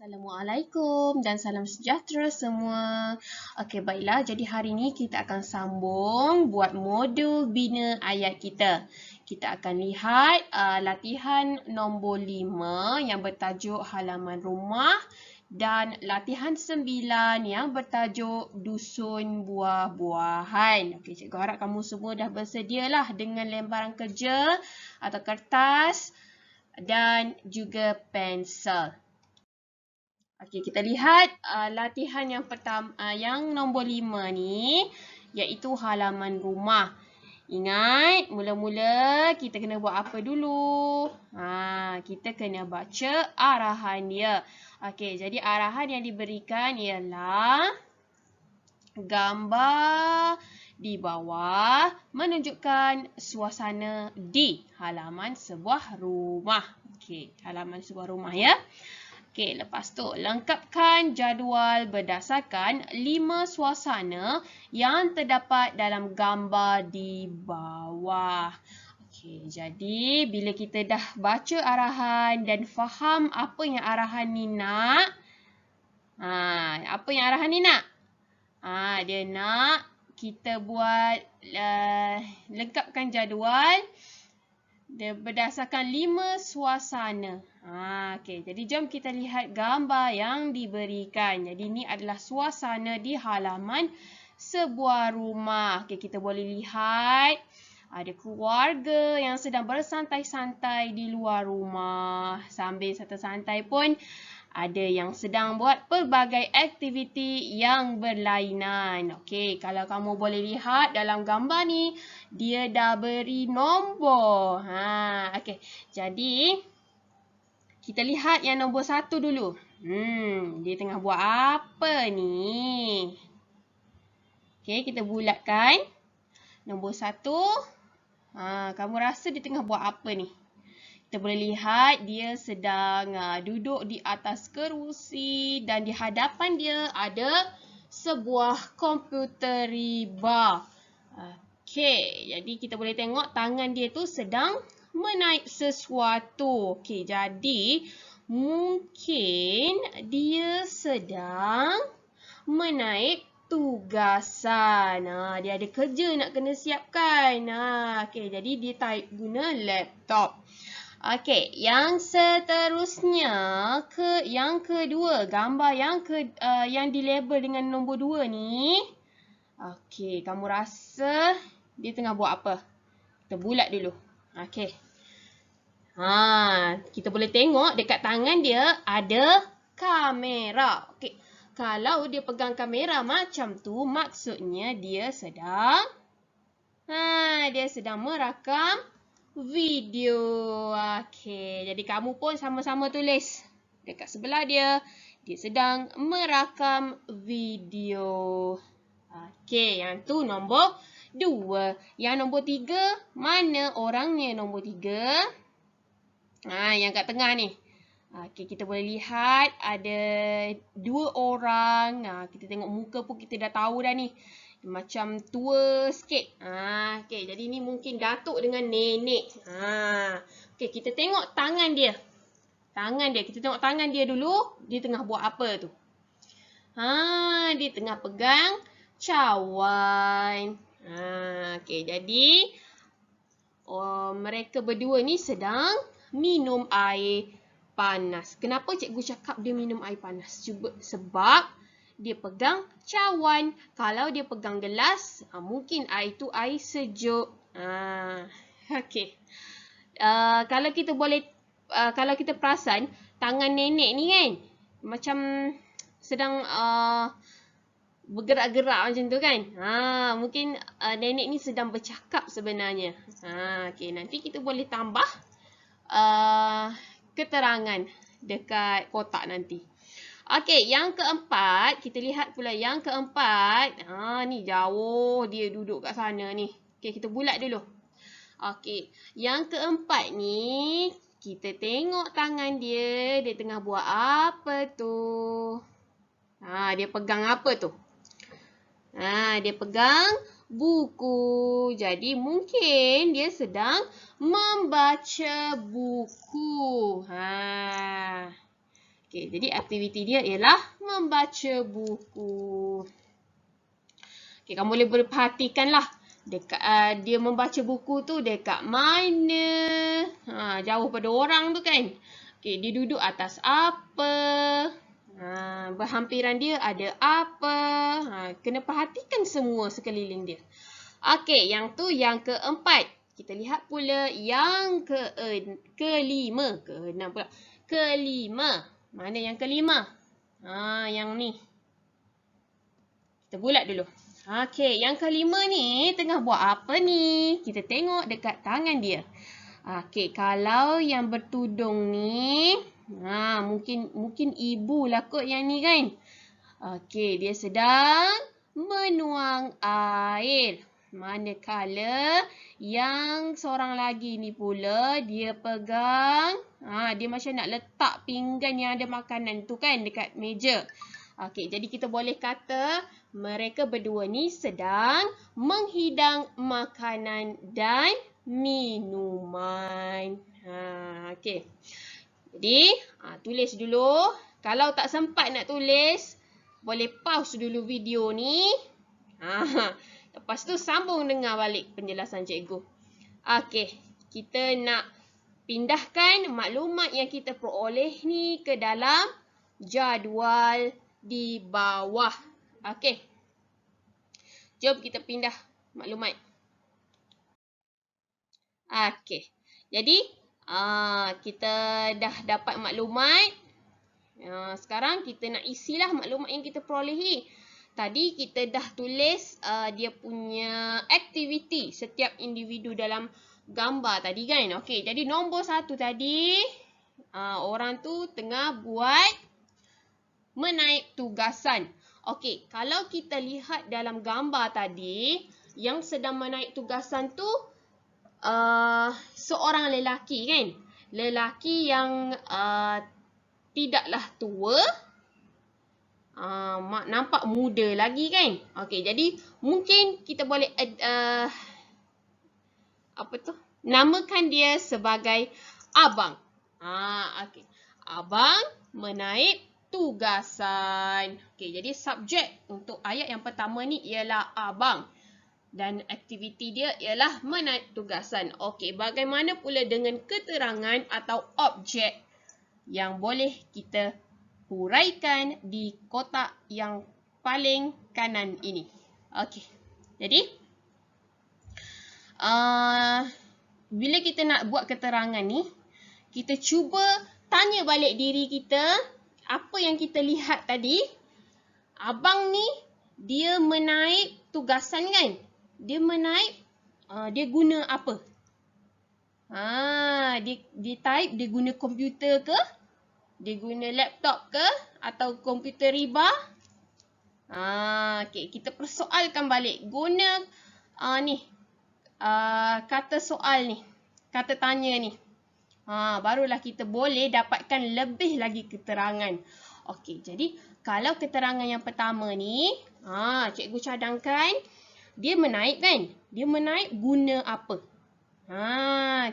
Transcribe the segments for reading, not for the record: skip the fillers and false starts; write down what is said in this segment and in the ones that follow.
Assalamualaikum dan salam sejahtera semua. Okey, baiklah. Jadi hari ini kita akan sambung buat modul bina ayat kita. Kita akan lihat latihan nombor 5 yang bertajuk halaman rumah dan latihan 9 yang bertajuk dusun buah-buahan. Okey, cikgu harap kamu semua dah bersedialah dengan lembaran kerja atau kertas dan juga pensel. Okey, kita lihat latihan yang pertama, yang nombor 5 ni, iaitu halaman rumah. Ingat, mula-mula kita kena buat apa dulu? Kita kena baca arahan dia. Okey, jadi arahan yang diberikan ialah gambar di bawah menunjukkan suasana di halaman sebuah rumah. Okey, halaman sebuah rumah ya. Okey, lepas tu lengkapkan jadual berdasarkan 5 suasana yang terdapat dalam gambar di bawah. Okey, jadi bila kita dah baca arahan dan faham apa yang arahan ni nak, apa yang arahan ni nak? Dia nak kita buat lengkapkan jadual berdasarkan 5 suasana. Okey, jadi jom kita lihat gambar yang diberikan. Jadi ini adalah suasana di halaman sebuah rumah. Okey, kita boleh lihat ada keluarga yang sedang bersantai-santai di luar rumah. Sambil santai-santai pun ada yang sedang buat pelbagai aktiviti yang berlainan. Okey, kalau kamu boleh lihat dalam gambar ni, dia dah beri nombor. Okey, jadi kita lihat yang nombor 1 dulu. Dia tengah buat apa ni? Okey, kita bulatkan. Nombor 1. Kamu rasa dia tengah buat apa ni? Kita boleh lihat dia sedang duduk di atas kerusi dan di hadapan dia ada sebuah komputer riba. Okey, jadi kita boleh tengok tangan dia tu sedang menaip sesuatu. Okey, jadi mungkin dia sedang menaip tugasan. Dia ada kerja nak kena siapkan. Okey, jadi dia type guna laptop. Okey, yang seterusnya yang kedua, gambar yang dilabel dengan nombor 2 ni. Okey, kamu rasa dia tengah buat apa? Kita bulat dulu. Okey. Kita boleh tengok dekat tangan dia ada kamera. Okey. Kalau dia pegang kamera macam tu, maksudnya dia sedang merakam video. Okey, jadi kamu pun sama-sama tulis dekat sebelah dia. Dia sedang merakam video. Okey, yang tu nombor 2. Yang nombor 3, mana orangnya nombor 3? Yang kat tengah ni. Okey, kita boleh lihat ada 2 orang. Kita tengok muka pun kita dah tahu dah ni. Macam tua sikit. Okey, jadi ni mungkin datuk dengan nenek. Okey, kita tengok tangan dia. Kita tengok tangan dia dulu. Dia tengah buat apa tu? Dia tengah pegang cawan. Okey, jadi mereka berdua ni sedang minum air panas. Kenapa cikgu cakap dia minum air panas? Sebab dia pegang cawan. Kalau dia pegang gelas, mungkin air tu air sejuk. Okey. Kalau kita perasan, tangan nenek ni kan macam sedang bergerak-gerak macam tu kan. Mungkin nenek ni sedang bercakap sebenarnya. Okey, nanti kita boleh tambah keterangan dekat kotak nanti. Okey, yang keempat, kita lihat pula yang keempat. Ni jauh dia duduk kat sana ni. Okey, kita bulat dulu. Okey, yang keempat ni, kita tengok tangan dia. Dia tengah buat apa tu? Dia pegang apa tu? Dia pegang buku. Jadi mungkin dia sedang membaca buku. Okey, jadi aktiviti dia ialah membaca buku. Okey, kamu boleh perhatikanlah dekat dia membaca buku tu dekat mana. Jauh pada orang tu kan. Okey, dia duduk atas apa? Berhampiran dia ada apa? Kena perhatikan semua sekeliling dia. Okey, yang tu yang keempat. Kita lihat pula yang kelima. Keenam pula. Kelima. Mana yang kelima? Yang ni. Kita bulat dulu. Okey, yang kelima ni tengah buat apa ni? Kita tengok dekat tangan dia. Okey, kalau yang bertudung ni, mungkin ibu lah kot yang ni kan. Okey, dia sedang menuang air. Manakala yang seorang lagi ni pula dia pegang, dia macam nak letak pinggan yang ada makanan tu kan dekat meja. Okey, jadi kita boleh kata mereka berdua ni sedang menghidang makanan dan minuman. Okey. Jadi, tulis dulu. Kalau tak sempat nak tulis, boleh pause dulu video ni. Lepas tu sambung dengar balik penjelasan cikgu. Okey, kita nak pindahkan maklumat yang kita peroleh ni ke dalam jadual di bawah. Okey. Jom kita pindah maklumat. Okey. Jadi, kita dah dapat maklumat. Sekarang kita nak isilah maklumat yang kita perolehi. Tadi kita dah tulis dia punya aktiviti setiap individu dalam gambar tadi kan. Okey, jadi nombor 1 tadi orang tu tengah buat menaip tugasan. Okey, kalau kita lihat dalam gambar tadi yang sedang menaip tugasan tu seorang lelaki kan. Lelaki yang tidaklah tua. Nampak muda lagi kan. Okey, jadi mungkin kita boleh namakan dia sebagai abang. Okey. Abang menaip tugasan. Okey, jadi subjek untuk ayat yang pertama ni ialah abang. Dan aktiviti dia ialah menaip tugasan. Okey, bagaimana pula dengan keterangan atau objek yang boleh kita huraikan di kotak yang paling kanan ini. Okey. Jadi bila kita nak buat keterangan ni, kita cuba tanya balik diri kita apa yang kita lihat tadi. Abang ni dia menaip tugasan kan? Dia menaip dia guna apa? Dia type, dia guna komputer ke? Dia guna laptop ke? Atau komputer riba? Okay, kita persoalkan balik. Guna kata soal ni. Kata tanya ni. Barulah kita boleh dapatkan lebih lagi keterangan. Okey, jadi kalau keterangan yang pertama ni, cikgu cadangkan, dia menaip kan? Dia menaip guna apa?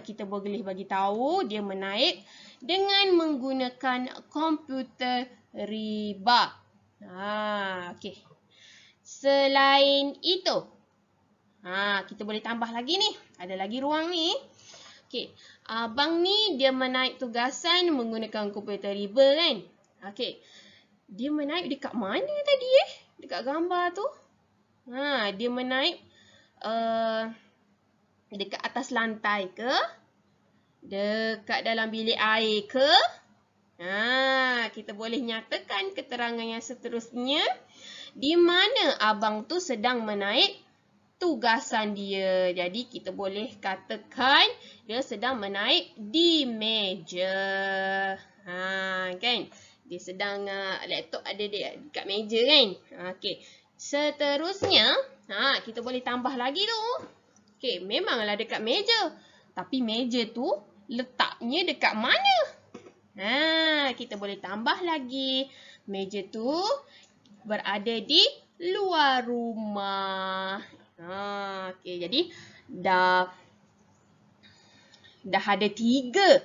Kita boleh bagi tahu dia menaip dengan menggunakan komputer riba. Okey. Selain itu, kita boleh tambah lagi ni. Ada lagi ruang ni. Okey. Abang ni dia menaip tugasan menggunakan komputer riba kan? Okey. Dia menaip dekat mana tadi dekat gambar tu? Dia menaip dekat atas lantai ke? Dekat dalam bilik air ke? Kita boleh nyatakan keterangan yang seterusnya. Di mana abang tu sedang menaip tugasan dia. Jadi kita boleh katakan dia sedang menaip di meja. Kan? Dia sedang laptop ada dekat meja kan? Okey. Seterusnya, kita boleh tambah lagi tu. Okey, memanglah dekat meja. Tapi meja tu letaknya dekat mana? Kita boleh tambah lagi. Meja tu berada di luar rumah. Okey, jadi dah ada tiga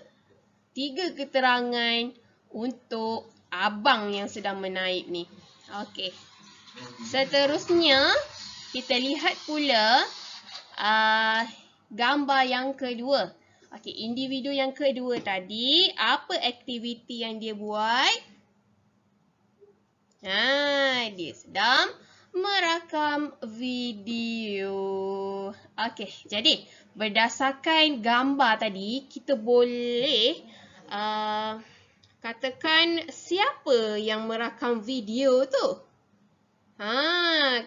keterangan untuk abang yang sedang menaip ni. Okey. Seterusnya, kita lihat pula gambar yang kedua. Okey, individu yang kedua tadi, apa aktiviti yang dia buat? Dia sedang merakam video. Okey, jadi berdasarkan gambar tadi, kita boleh katakan siapa yang merakam video tu.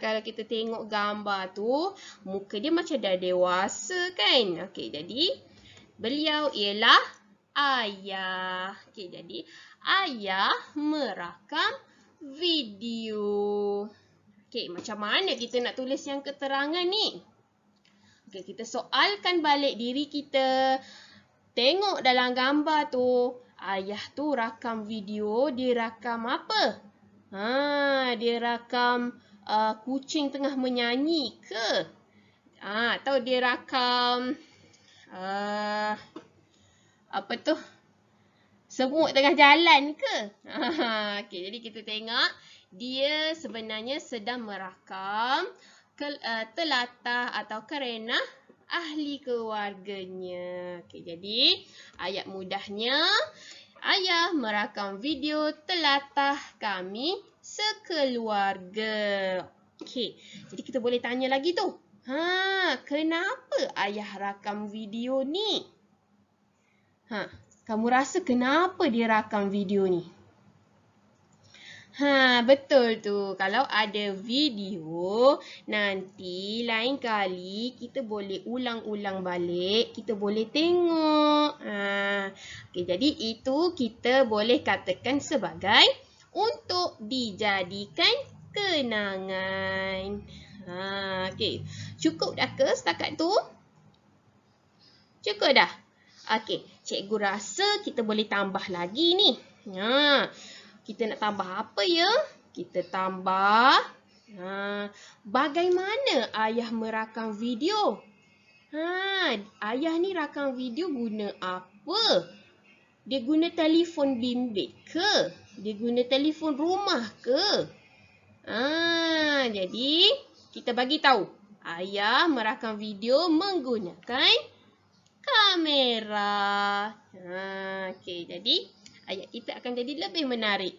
Kalau kita tengok gambar tu, muka dia macam dah dewasa kan? Okey, jadi beliau ialah ayah. Okey, jadi ayah merakam video. Okey, macam mana kita nak tulis yang keterangan ni? Okey, kita soalkan balik diri kita. Tengok dalam gambar tu, ayah tu rakam video, dia rakam apa? Dia rakam kucing tengah menyanyi ke? Atau dia rakam apa tu? Semut tengah jalan ke? Okey, jadi kita tengok dia sebenarnya sedang merakam telatah atau kerenah ahli keluarganya. Okey, jadi ayat mudahnya, ayah merakam video telatah kami sekeluarga. Okey, jadi kita boleh tanya lagi tu. Kenapa ayah rakam video ni? Kamu rasa kenapa dia rakam video ni? Betul tu. Kalau ada video, nanti lain kali kita boleh ulang-ulang balik. Kita boleh tengok. Okay, jadi itu kita boleh katakan sebagai untuk dijadikan kenangan. Okay. Cukup dah ke setakat tu? Cukup dah? Okey, cikgu rasa kita boleh tambah lagi ni. Kita nak tambah apa ya? Kita tambah bagaimana ayah merakam video? Ayah ni rakam video guna apa? Dia guna telefon bimbit ke? Dia guna telefon rumah ke? Jadi kita bagi tahu. Ayah merakam video menggunakan kamera. Okey, jadi ayat kita akan jadi lebih menarik.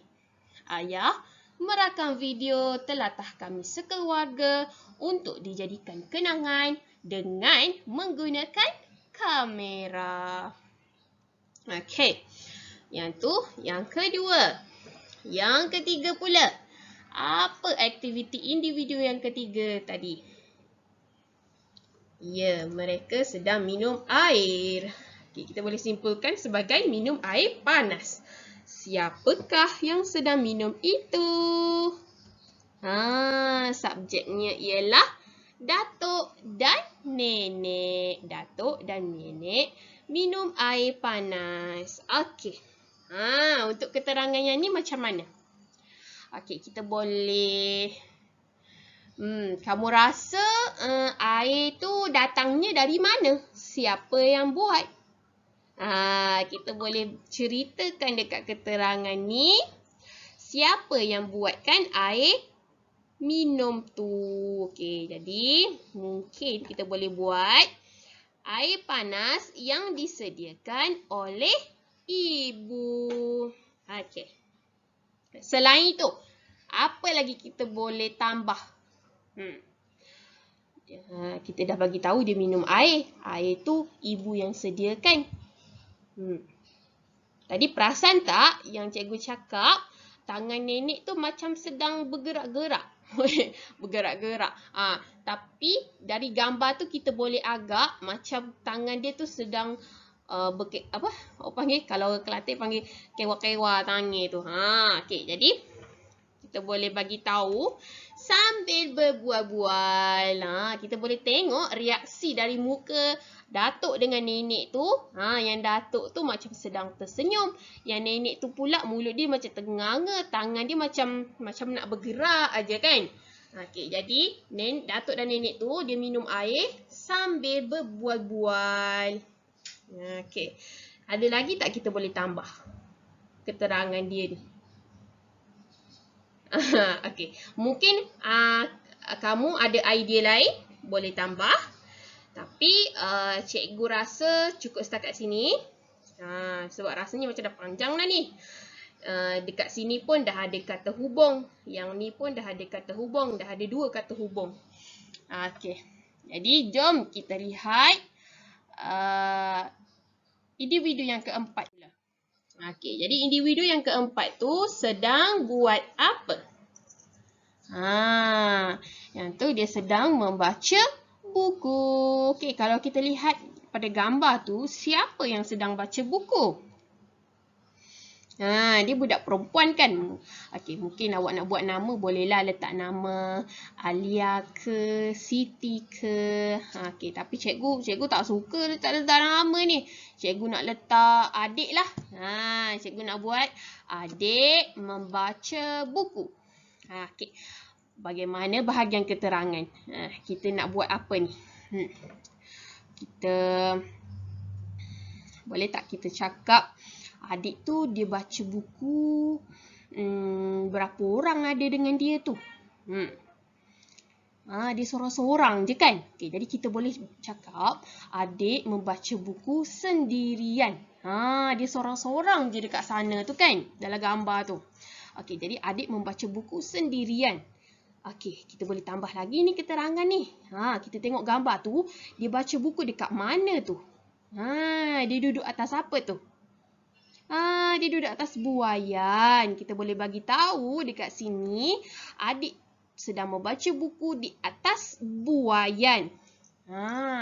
Ayah merakam video telatah kami sekeluarga untuk dijadikan kenangan dengan menggunakan kamera. Okey. Yang tu yang kedua. Yang ketiga pula. Apa aktiviti individu yang ketiga tadi? Ya, mereka sedang minum air. Okay, kita boleh simpulkan sebagai minum air panas. Siapakah yang sedang minum itu? Subjeknya ialah datuk dan nenek. Datuk dan nenek minum air panas. Okey. Untuk keterangannya ni macam mana? Okey, kita boleh kamu rasa air tu datangnya dari mana? Siapa yang buat? Kita boleh ceritakan dekat keterangan ni. Siapa yang buatkan air minum tu? Okey, jadi mungkin kita boleh buat air panas yang disediakan oleh ibu. Okey. Selain itu, apa lagi kita boleh tambah? Kita dah bagi tahu dia minum air. Air tu ibu yang sediakan. Tadi perasan tak yang cikgu cakap tangan nenek tu macam sedang bergerak-gerak. Bergerak-gerak. Tapi dari gambar tu kita boleh agak macam tangan dia tu sedang kalau Kelantan panggil kewa-kewa tangan tu. Okey, jadi kita boleh bagi tahu sambil berbual-bual. Kita boleh tengok reaksi dari muka datuk dengan nenek tu. Yang datuk tu macam sedang tersenyum. Yang nenek tu pula mulut dia macam ternganga. Tangan dia macam nak bergerak aja kan. Okey, jadi datuk dan nenek tu dia minum air sambil berbual-bual. Okey. Ada lagi tak kita boleh tambah keterangan dia ni? Okey, mungkin kamu ada idea lain, boleh tambah. Tapi cikgu rasa cukup setakat sini. Sebab rasanya macam dah panjang dah ni. Dekat sini pun dah ada kata hubung. Yang ni pun dah ada kata hubung. Dah ada 2 kata hubung. Okey. Jadi jom kita lihat individu yang keempat pula. Okey, jadi individu yang keempat tu sedang buat apa? Yang tu dia sedang membaca buku. Okey, kalau kita lihat pada gambar tu, siapa yang sedang baca buku? Dia budak perempuan kan? Okey, mungkin awak nak buat nama, bolehlah letak nama Alia ke, Siti ke. Okey, tapi cikgu tak suka letak nama ni. Cikgu nak letak adik lah. Cikgu nak buat adik membaca buku. Okey. Bagaimana bahagian keterangan? Kita nak buat apa ni? Kita boleh tak kita cakap adik tu dia baca buku, berapa orang ada dengan dia tu? Dia seorang-seorang je kan? Okay, jadi kita boleh cakap adik membaca buku sendirian. Dia seorang-seorang je dekat sana tu kan? Dalam gambar tu. Okay, jadi adik membaca buku sendirian. Okay, kita boleh tambah lagi ni keterangan ni. Kita tengok gambar tu, dia baca buku dekat mana tu? Dia duduk atas apa tu? Dia duduk atas buaian. Kita boleh bagi tahu dekat sini, adik sedang membaca buku di atas buaian.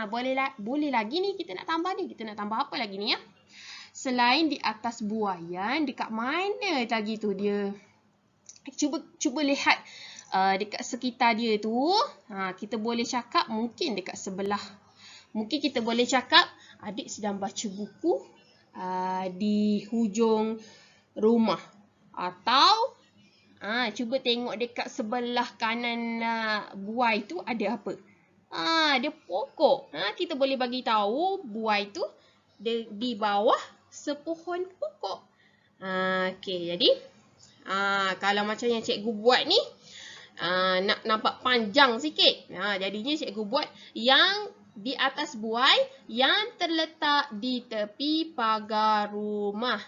Boleh lagi ni kita nak tambah ni. Kita nak tambah apa lagi ni ya? Selain di atas buaian, dekat mana lagi tu dia? Cuba lihat dekat sekitar dia tu. Kita boleh cakap mungkin dekat sebelah. Mungkin kita boleh cakap adik sedang baca buku di hujung rumah. Atau cuba tengok dekat sebelah kanan buai tu ada apa? Ada pokok. Kita boleh bagi tahu buai tu di bawah sepohon pokok. Okey, jadi kalau macam yang cikgu buat ni, nak nampak panjang sikit. Jadinya cikgu buat yang di atas buai yang terletak di tepi pagar rumah.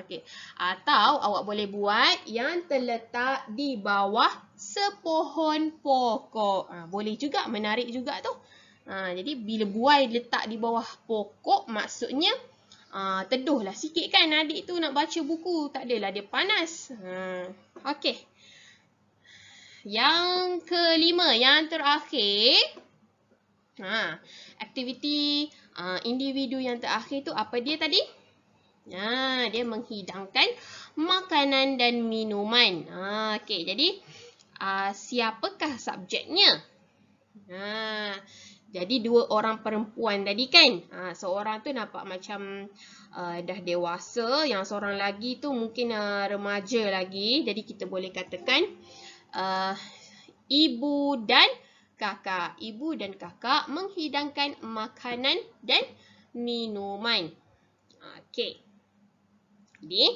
Okey. Atau awak boleh buat yang terletak di bawah sepohon pokok. Boleh juga, menarik juga tu. Jadi bila buai letak di bawah pokok, maksudnya teduhlah sikit kan adik tu nak baca buku. Tak adalah dia panas. Okey. Yang kelima, yang terakhir. Aktiviti individu yang terakhir tu apa dia tadi? Dia menghidangkan makanan dan minuman. Okey, jadi siapakah subjeknya? Jadi 2 orang perempuan tadi kan? Seorang tu nampak macam dah dewasa, yang seorang lagi tu mungkin remaja lagi. Jadi kita boleh katakan ibu dan kakak. Ibu dan kakak menghidangkan makanan dan minuman. Okey. Jadi,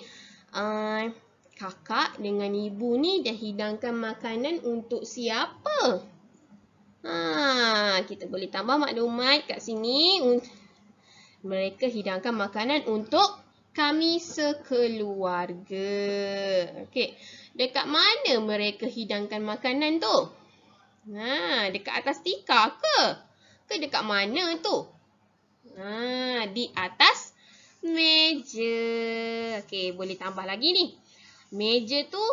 kakak dengan ibu ni dah hidangkan makanan untuk siapa? Kita boleh tambah maklumat kat sini. Mereka hidangkan makanan untuk kami sekeluarga. Okey. Dekat mana mereka hidangkan makanan tu? Dekat atas tikar ke? Ke dekat mana tu? Di atas meja. Okey, boleh tambah lagi ni. Meja tu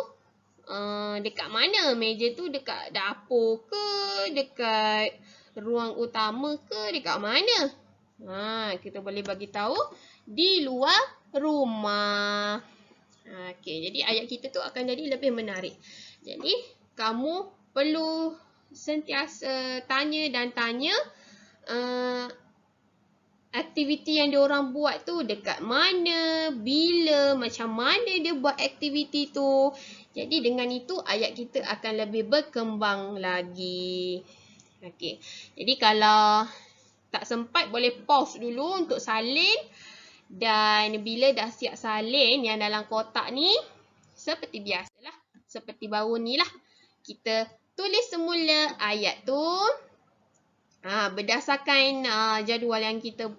dekat mana? Meja tu dekat dapur ke? Dekat ruang utama ke? Dekat mana? Kita boleh bagi tahu di luar rumah. Okey, jadi ayat kita tu akan jadi lebih menarik. Jadi, kamu perlu sentiasa tanya dan tanya aktiviti yang diorang buat tu dekat mana, bila, macam mana dia buat aktiviti tu. Jadi dengan itu ayat kita akan lebih berkembang lagi. Okey. Jadi kalau tak sempat boleh pause dulu untuk salin. Dan bila dah siap salin yang dalam kotak ni, seperti biasalah, seperti baru ni lah. Kita tulis semula ayat tu. Berdasarkan jadual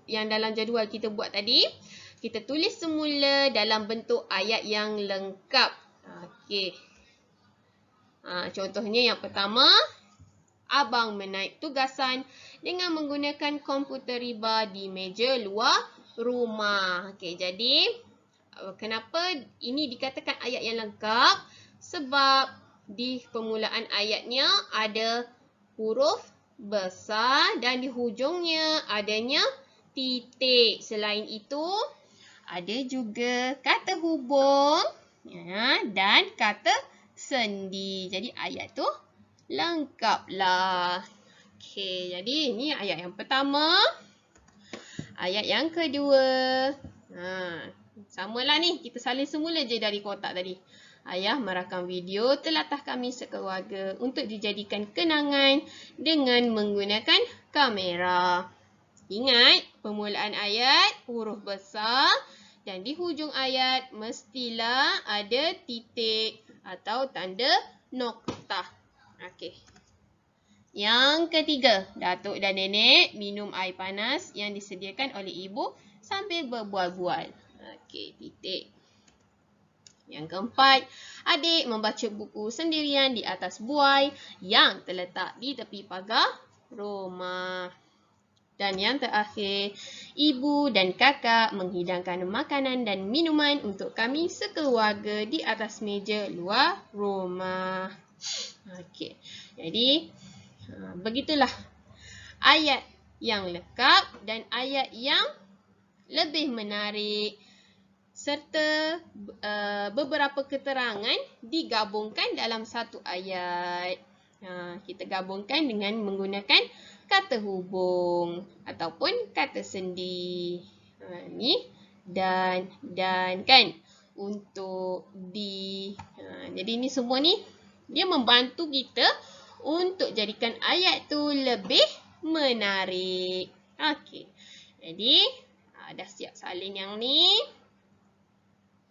yang dalam jadual kita buat tadi. Kita tulis semula dalam bentuk ayat yang lengkap. Okey. Contohnya yang pertama, abang menaik tugasan dengan menggunakan komputer riba di meja luar rumah. Okey, jadi kenapa ini dikatakan ayat yang lengkap? Sebab di permulaan ayatnya ada huruf besar dan di hujungnya adanya titik. Selain itu, ada juga kata hubung dan kata sendi. Jadi ayat tu lengkaplah. Okey, jadi ini ayat yang pertama. Ayat yang kedua. Samalah ni, kita salin semula je dari kotak tadi. Ayah merakam video telatah kami sekeluarga untuk dijadikan kenangan dengan menggunakan kamera. Ingat, permulaan ayat huruf besar dan di hujung ayat mestilah ada titik atau tanda noktah. Okey. Yang ketiga, Datuk dan Nenek minum air panas yang disediakan oleh ibu sambil berbual-bual. Okey, titik. Yang keempat, adik membaca buku sendirian di atas buai yang terletak di tepi pagar rumah. Dan yang terakhir, ibu dan kakak menghidangkan makanan dan minuman untuk kami sekeluarga di atas meja luar rumah. Okey, jadi begitulah ayat yang lengkap dan ayat yang lebih menarik serta beberapa keterangan digabungkan dalam satu ayat. Kita gabungkan dengan menggunakan kata hubung ataupun kata sendi. Ni dan kan untuk di. Jadi ni semua ni dia membantu kita untuk jadikan ayat tu lebih menarik. Okey. Jadi dah siap salin yang ni.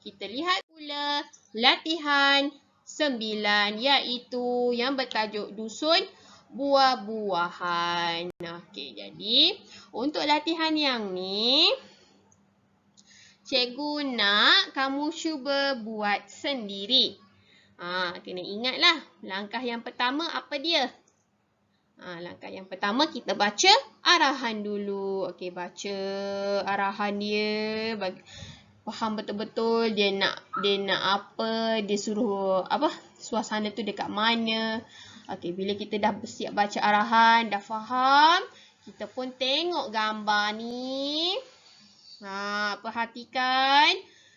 Kita lihat pula latihan 9 iaitu yang bertajuk dusun buah-buahan. Okey, jadi untuk latihan yang ni, cikgu nak kamu cuba buat sendiri. Kena ingatlah langkah yang pertama apa dia? Langkah yang pertama kita baca arahan dulu. Okey, baca arahan dia. Faham betul-betul dia nak apa, dia suruh apa, suasana tu dekat mana. Okey, bila kita dah bersiap baca arahan, dah faham, kita pun tengok gambar ni. Perhatikan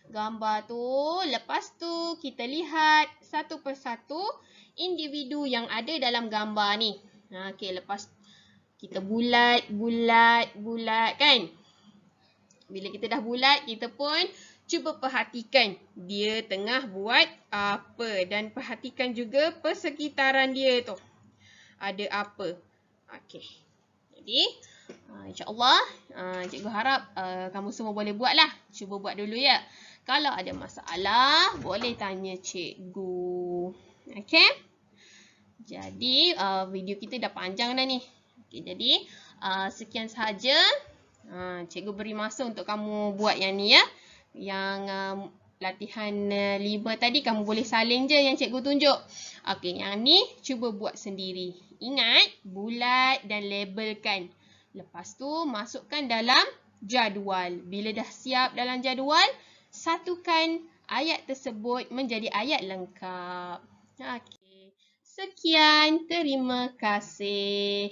gambar tu. Lepas tu kita lihat satu persatu individu yang ada dalam gambar ni. Okey, lepas kita bulat kan. Bila kita dah bulat, kita pun cuba perhatikan dia tengah buat apa. Dan perhatikan juga persekitaran dia tu. Ada apa. Okey. Jadi, insyaAllah, cikgu harap kamu semua boleh buat lah. Cuba buat dulu ya. Kalau ada masalah, boleh tanya cikgu. Okey. Jadi, video kita dah panjang dah ni. Okey, jadi, sekian sahaja. Cikgu beri masa untuk kamu buat yang ni ya. Yang latihan 5 tadi kamu boleh salin je yang cikgu tunjuk. Okey, yang ni cuba buat sendiri. Ingat, bulat dan labelkan. Lepas tu masukkan dalam jadual. Bila dah siap dalam jadual, satukan ayat tersebut menjadi ayat lengkap. Okey. Sekian, terima kasih.